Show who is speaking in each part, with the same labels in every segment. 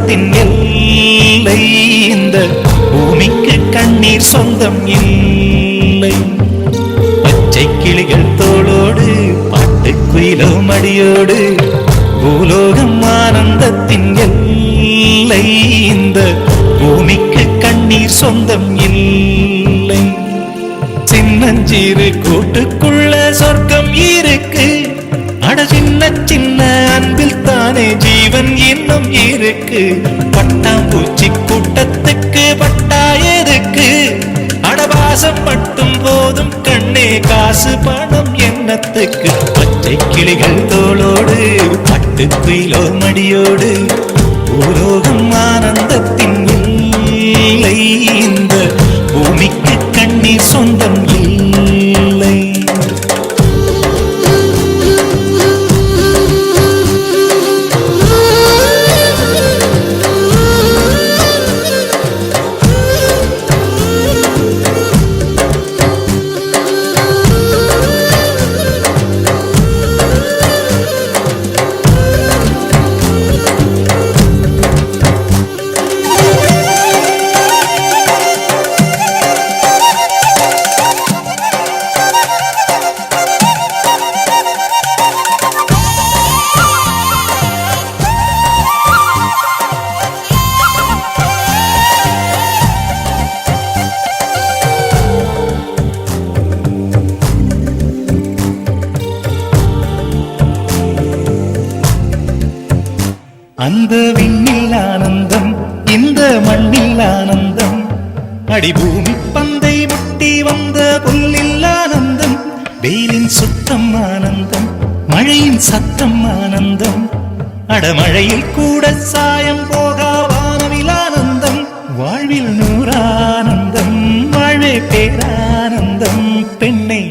Speaker 1: ஆனந்தத்தின் எல்லை இந்த பூமிக்கு கண்ணீர் சொந்தம் இல்லை. பச்சை கிளிகள் தோளோடு பாட்டுக்குயிலோ மடியோடு பூலோகம் ஆனந்தத்தின் எல்லை இந்த பூமிக்கு கண்ணீர் சொந்தம் இல்லை. சின்னஞ்சீரு கூட்டுக்குள்ள சொர்க்கம் இருக்கு. அட சின்ன சின்ன அன்பில் தானே ஜீவன் இன்னும் இருக்கு. பட்டாம்பூச்சி கூட்டத்துக்கு பட்டா எதுக்கு? அடபாசம் மட்டும் போதும் கண்ணே, காசு பணம் என்னத்துக்கு? பச்சை கிளிகள் தோளோடு பட்டுக்குயிலோ மடியோடு பூலோகம் ஆனந்தத்தின் இல்லை இந்த பூமிக்கு கண்ணீர் சொந்தம் இல்லை. அந்த விண்ணில் ஆனந்தம், இந்த மண்ணில் ஆனந்தம், அடிபூமி பந்தை முட்டி வந்த புல்லில் ஆனந்தம், வெயிலின் சுத்தம் ஆனந்தம், மழையின் சத்தம் ஆனந்தம், அடமழையில் கூட சாயம் போகா வானவில் ஆனந்தம், வாழ்வில் நூறானந்தம், வாழ்வே பேரானந்தம், பெண்ணை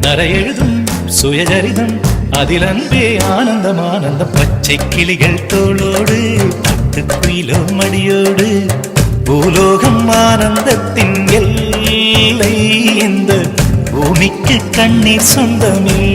Speaker 1: தர எழுதும் சுயஜரிதம், அதில் அன்பே ஆனந்தம் ஆனந்தம். பச்சை கிளிகள் தோளோடு பட்டுக்குயிலோ மடியோடு பூலோகம் ஆனந்தத்தின் எல்லை இந்த பூமிக்கு கண்ணீர் சொந்தமில்லை.